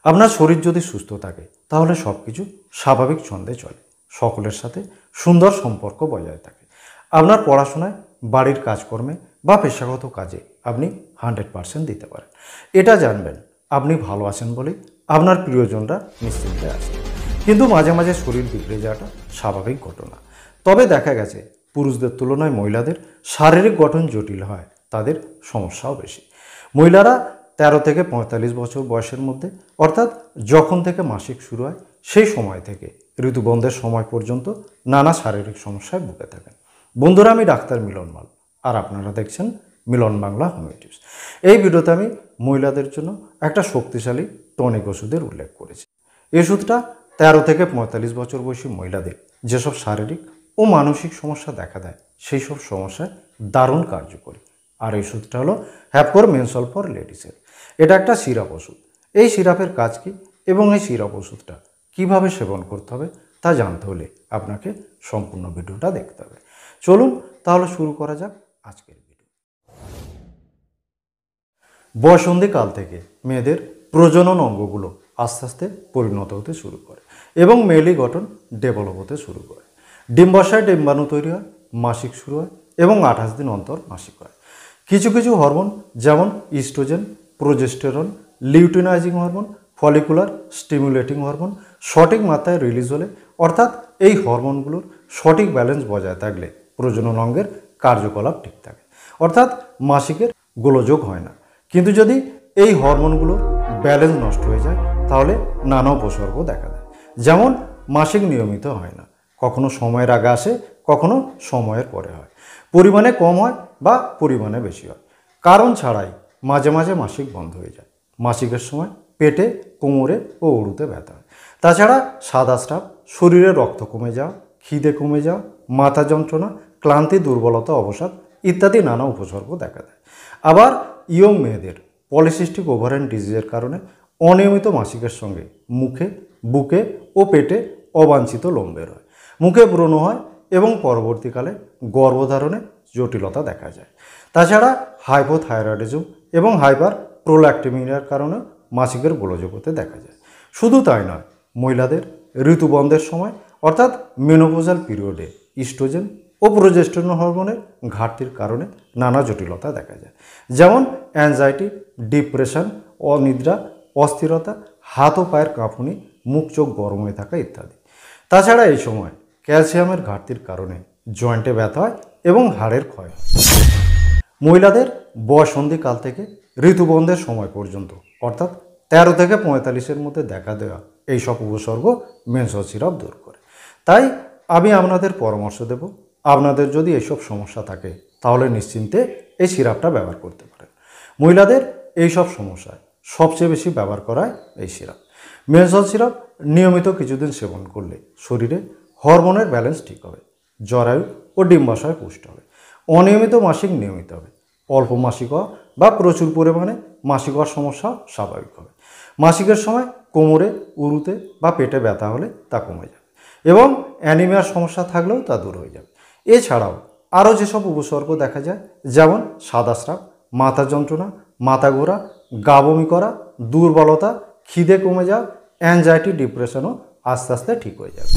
আপনার শরীর যদি সুস্থ থাকে তাহলে সব কিছু স্বাভাবিক ছন্দে চলে, সকলের সাথে সুন্দর সম্পর্ক বজায় থাকে। আপনার পড়াশোনায়, বাড়ির কাজকর্মে বা পেশাগত কাজে আপনি 100% দিতে পারেন। এটা জানবেন আপনি ভালো আছেন বলেই আপনার প্রিয়জনরা নিশ্চিন্তে আছে। কিন্তু মাঝে মাঝে শরীর বিগড়ে যাওয়াটা স্বাভাবিক ঘটনা। তবে দেখা গেছে পুরুষদের তুলনায় মহিলাদের শারীরিক গঠন জটিল হয়, তাদের সমস্যাও বেশি। মহিলারা 13 থেকে 45 বছর বয়সের মধ্যে, অর্থাৎ যখন থেকে মাসিক শুরু হয় সেই সময় থেকে ঋতুবন্ধের সময় পর্যন্ত নানা শারীরিক সমস্যায় ভুগে থাকেন। বন্ধুরা, আমি ডাক্তার মিলন মাল, আর আপনারা দেখছেন মিলন বাংলা হোমিও টিপস। এই ভিডিওতে আমি মহিলাদের জন্য একটা শক্তিশালী টনিক ওষুধের উল্লেখ করেছি। এই ওষুধটা 13 থেকে 45 বছর বয়সী মহিলাদের যেসব শারীরিক ও মানসিক সমস্যা দেখা দেয় সেই সব সমস্যায় দারুণ কার্যকরী। আর এই ওষুধটা হলো হ্যাপকোর মেনসল ফর লেডিসের। এটা একটা সিরাপ ওষুধ। এই সিরাপের কাজ কী এবং এই সিরাপ ওষুধটা কীভাবে সেবন করতে হবে তা জানতে হলে আপনাকে সম্পূর্ণ ভিডিওটা দেখতে হবে। চলুন তাহলে শুরু করা যাক আজকের ভিডিও। বয়ঃসন্ধিকাল থেকে মেয়েদের প্রজনন অঙ্গগুলো আস্তে আস্তে পরিণত হতে শুরু করে এবং মেয়েলি গঠন ডেভেলপ হতে শুরু করে। ডিম্বাশয়ে ডিম্বাণু তৈরি হয়, মাসিক শুরু হয় এবং 28 দিন অন্তর মাসিক হয়। কিছু কিছু হরমোন যেমন oestrogen, progesterone, luteinising hormone, follicular stimulating hormone সঠিক মাত্রায় রিলিজ হলে, অর্থাৎ এই হরমোনগুলোর সঠিক ব্যালেন্স বজায় থাকলে প্রজনন অঙ্গের কার্যকলাপ ঠিক থাকে, অর্থাৎ মাসিকের গোলযোগ হয় না। কিন্তু যদি এই হরমোনগুলোর ব্যালেন্স নষ্ট হয়ে যায় তাহলে নানা উপসর্গ দেখা দেয়। যেমন মাসিক নিয়মিত হয় না, কখনো সময়ের আগে আসে, কখনো সময়ের পরে হয়, পরিমাণে কম হয় বা পরিমাণে বেশি হয়, কারণ ছাড়াই মাঝে মাঝে মাসিক বন্ধ হয়ে যায়। মাসিকের সময় পেটে, কোমরে ও উরুতে ব্যথা হয়। তাছাড়া সাদা স্রাব, শরীরে রক্ত কমে যাওয়া, খিদে কমে যাওয়া, মাথা যন্ত্রণা, ক্লান্তি, দুর্বলতা, অবসাদ ইত্যাদি নানা উপসর্গ দেখা দেয়। আবার ইয়ং মেয়েদের পলিসিস্টিক ওভারিয়ান ডিজিজের কারণে অনিয়মিত মাসিকের সঙ্গে মুখে, বুকে ও পেটে অবাঞ্ছিত লোম বের হয়, মুখে ব্রণ হয় এবং পরবর্তীকালে গর্ভধারণে জটিলতা দেখা যায়। তাছাড়া হাইপোথাইরয়েডিজম এবং হাইপার প্রোল্যাক্টিমিয়ার কারণে মাসিকের গোলযোগ হতে দেখা যায়। শুধু তাই নয়, মহিলাদের ঋতুবন্ধের সময় অর্থাৎ মেনোপজাল পিরিয়ডে ইস্ট্রোজেন ও প্রোজেস্টেরন হরমোনের ঘাটতির কারণে নানা জটিলতা দেখা যায়, যেমন অ্যাংজাইটি, ডিপ্রেশন, অনিদ্রা, অস্থিরতা, হাত ও পায়ের কাঁপুনি, মুখ চোখ গরম হয়ে থাকা ইত্যাদি। তাছাড়া এই সময় ক্যালসিয়ামের ঘাটতির কারণে জয়েন্টে ব্যথা হয় এবং হাড়ের ক্ষয় হয়। মহিলাদের বয়ঃসন্ধিকাল থেকে ঋতুবন্ধের সময় পর্যন্ত, অর্থাৎ 13 থেকে 45-এর মধ্যে দেখা দেওয়া এইসব উপসর্গ মেনসল সিরাপ দূর করে। তাই আমি আপনাদের পরামর্শ দেব, আপনাদের যদি এইসব সমস্যা থাকে তাহলে নিশ্চিন্তে এই সিরাপটা ব্যবহার করতে পারেন। মহিলাদের এইসব সমস্যায় সবচেয়ে বেশি ব্যবহার করায় এই সিরাপ। মেনসল সিরাপ নিয়মিত কিছুদিন সেবন করলে শরীরে হরমোনের ব্যালেন্স ঠিক হবে, জরায়ু ও ডিম্বাশয় পুষ্ট হবে, অনিয়মিত মাসিক নিয়মিত হবে, অল্প মাসিক হওয়া বা প্রচুর পরিমাণে মাসিক হওয়ার সমস্যা স্বাভাবিক হবে, মাসিকের সময় কোমরে, উরুতে বা পেটে ব্যথা হলে তা কমে যাবে এবং অ্যানিমিয়ার সমস্যা থাকলেও তা দূর হয়ে যাবে। এছাড়াও আরও যেসব উপসর্গ দেখা যায়, যেমন সাদা স্রাব, মাথা যন্ত্রণা, মাথা ঘোরা, গা বমি করা, দুর্বলতা, খিদে কমে যাওয়া, অ্যাংজাইটি, ডিপ্রেশনও আস্তে আস্তে ঠিক হয়ে যাবে।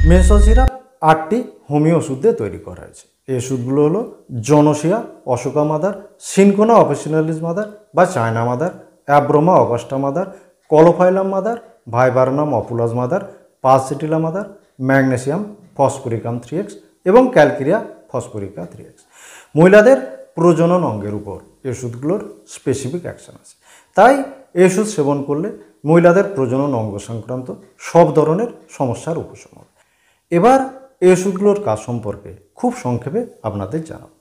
মেনসল সিরাপ 8টি হোমিও ওষুধ দিয়ে তৈরি করা হয়েছে। এই ওষুধগুলো হলো janosia, ashoka mother, cinchona officinalis mother বা China mother, abroma augusta mother, caulophyllum mother, viburnum opulus mother, pulsatilla mother, magnesium phosphoricum 3x এবং ক্যালকেরিয়া ফসফরিকা 3x। মহিলাদের প্রজনন অঙ্গের উপর এই ওষুধগুলোর স্পেসিফিক অ্যাকশন আছে, তাই এই ওষুধ সেবন করলে মহিলাদের প্রজনন অঙ্গ সংক্রান্ত সব ধরনের সমস্যার উপশম হবে। এবার এই ওষুধগুলোর কাজ সম্পর্কে খুব সংক্ষেপে আপনাদের জানাব।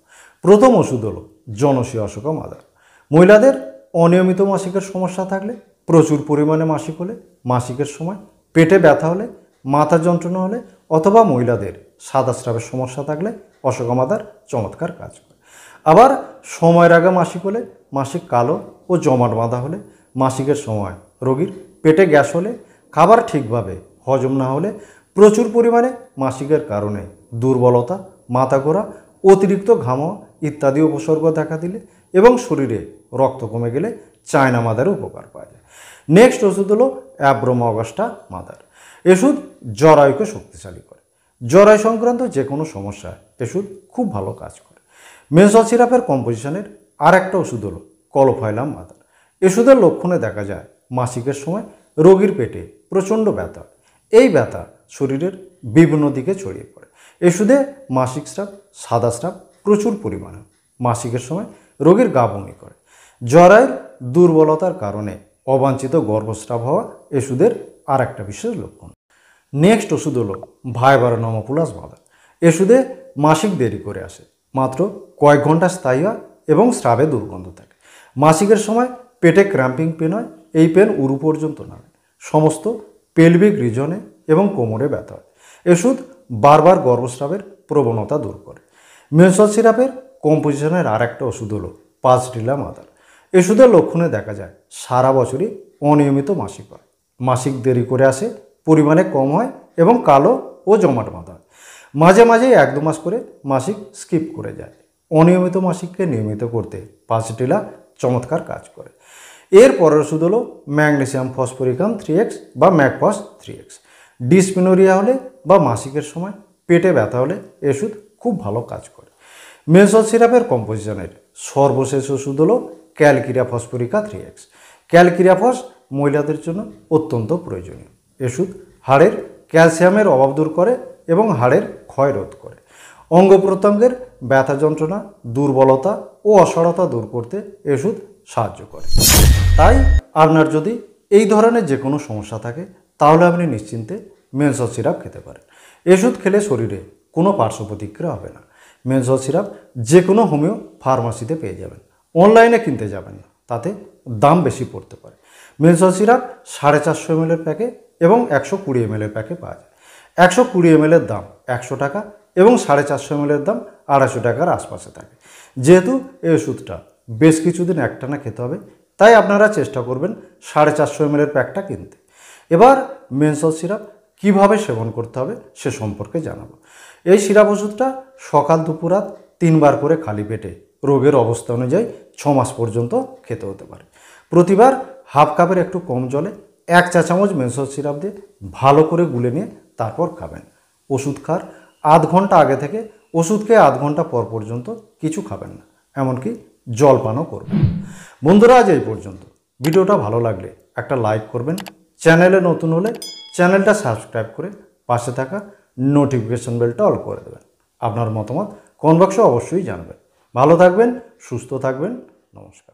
প্রথম ওষুধ হলো জনসিয়া অশোকা মাদার। মহিলাদের অনিয়মিত মাসিকের সমস্যা থাকলে, প্রচুর পরিমাণে মাসিক হলে, মাসিকের সময় পেটে ব্যথা হলে, মাথা যন্ত্রণা হলে অথবা মহিলাদের সাদা স্রাবের সমস্যা থাকলে অশোকা মাদার চমৎকার কাজ করে। আবার সময়ের আগে মাসিক হলে, মাসিক কালো ও জমাট বাঁধা হলে, মাসিকের সময় রোগীর পেটে গ্যাস হলে, খাবার ঠিকভাবে হজম না হলে, প্রচুর পরিমাণে মাসিকের কারণে দুর্বলতা, মাথা ঘোরা, অতিরিক্ত ঘামা ইত্যাদি উপসর্গ দেখা দিলে এবং শরীরে রক্ত কমে গেলে চায়না মাদারে উপকার পাওয়া যায়। নেক্সট ওষুধ হলো অ্যাব্রোমা অগাস্টা মাদার। ওষুধ জরায়ুকে শক্তিশালী করে। জরায়ু সংক্রান্ত যে কোনো সমস্যায় ওষুধ খুব ভালো কাজ করে। মেনসল সিরাপের কম্পোজিশনের আর একটা ওষুধ হলো কলোফাইলাম মাদার। ওষুধের লক্ষণে দেখা যায় মাসিকের সময় রোগীর পেটে প্রচণ্ড ব্যথা। এই ব্যথা শরীরের বিভিন্ন দিকে ছড়িয়ে পড়ে। ওষুধে মাসিক স্রাব, সাদা স্রাব প্রচুর পরিমাণে। মাসিকের সময় রোগীর গা বমি করে। জরায়ুর দুর্বলতার কারণে অবাঞ্ছিত গর্ভস্রাব হওয়া ওষুধের আর একটা বিশেষ লক্ষণ। নেক্সট ওষুধ হলো ভাইবারোনোমোপুলাস মাদার। ওষুধে মাসিক দেরি করে আসে, মাত্র কয়েক ঘন্টা স্থায়ী হয় এবং স্রাবে দুর্গন্ধ থাকে। মাসিকের সময় পেটে ক্র্যাম্পিং পেন হয়। এই পেন উরু পর্যন্ত নামে। সমস্ত পেলভিক রিজনে এবং কোমরে ব্যথা হয়। ওষুধ বারবার গর্ভস্রাবের প্রবণতা দূর করে। মেনসল সিরাপের কম্পোজিশনের আর একটা ওষুধ হলো পাজডিলা মাদার। ওষুধের লক্ষণে দেখা যায় সারা বছরই অনিয়মিত মাসিক হয়। মাসিক দেরি করে আসে, পরিমাণে কম হয় এবং কালো ও জমাট বাঁধা হয়। মাঝে মাঝে 1-2 মাস করে মাসিক স্কিপ করে যায়। অনিয়মিত মাসিককে নিয়মিত করতে পাজডিলা চমৎকার কাজ করে। এর পরের ওষুধ হলো ম্যাগনেসিয়াম ফসফরিকাম 3X বা ম্যাগফস 3X। ডিসমেনোরিয়া হলে বা মাসিকের সময় পেটে ব্যথা হলে ওষুধ খুব ভালো কাজ করে। মেনসল সিরাপের কম্পোজিশনের সর্বশেষ ওষুধ হলো ক্যালকিরিয়া ফসফরিকা 3X। ক্যালকিরিয়া ফস মহিলাদের জন্য অত্যন্ত প্রয়োজনীয়। ওষুধ হাড়ের ক্যালসিয়ামের অভাব দূর করে এবং হাড়ের ক্ষয় রোধ করে। অঙ্গ প্রত্যঙ্গের ব্যথা যন্ত্রণা, দুর্বলতা ও অসাড়তা দূর করতে ওষুধ সাহায্য করে। তাই আপনার যদি এই ধরনের যে কোনো সমস্যা থাকে তাহলে আপনি নিশ্চিন্তে মেনসল সিরাপ খেতে পারেন। ওষুধ খেলে শরীরে কোনো পার্শ্ব প্রতিক্রিয়া হবে না। মেনসল সিরাপ যে কোনো হোমিও ফার্মাসিতে পেয়ে যাবেন, অনলাইনে কিনতে যাবেন না, তাতে দাম বেশি পড়তে পারে। মেনসল সিরাপ 450 ml প্যাকে এবং 120 ml প্যাকে পাওয়া যায়। 120 ml দাম 100 টাকা এবং 450 ml দাম 250 টাকার আশপাশে থাকে। যেহেতু এই ওষুধটা বেশ কিছুদিন একটানা খেতে হবে, তাই আপনারা চেষ্টা করবেন 450 ml প্যাকটা কিনতে। এবার মেনসল সিরাপ কিভাবে সেবন করতে হবে সে সম্পর্কে জানাবো। এই সিরাপ ওষুধটা সকাল দুপুর রাত 3 বার করে খালি পেটে রোগের অবস্থা অনুযায়ী 6 মাস পর্যন্ত খেতে হতে পারে। প্রতিবার হাফ কাপের একটু কম জলে 1 চা চামচ মেনসল সিরাপ দিয়ে ভালো করে গুলে নিয়ে তারপর খাবেন। ওষুধ খাওয়ার আধ ঘন্টা আগে থেকে ওষুধকে আধ ঘন্টা পর পর্যন্ত কিছু খাবেন না, এমনকি জলপানও করবেন। বন্ধুরা, আজ এই পর্যন্ত। ভিডিওটা ভালো লাগলে একটা লাইক করবেন, চ্যানেলে নতুন হলে চ্যানেলটা সাবস্ক্রাইব করে পাশে থাকা নোটিফিকেশন বেলটা অল করে দেবেন। আপনার মতামত কমেন্ট বক্সে অবশ্যই জানাবেন। ভালো থাকবেন, সুস্থ থাকবেন। নমস্কার।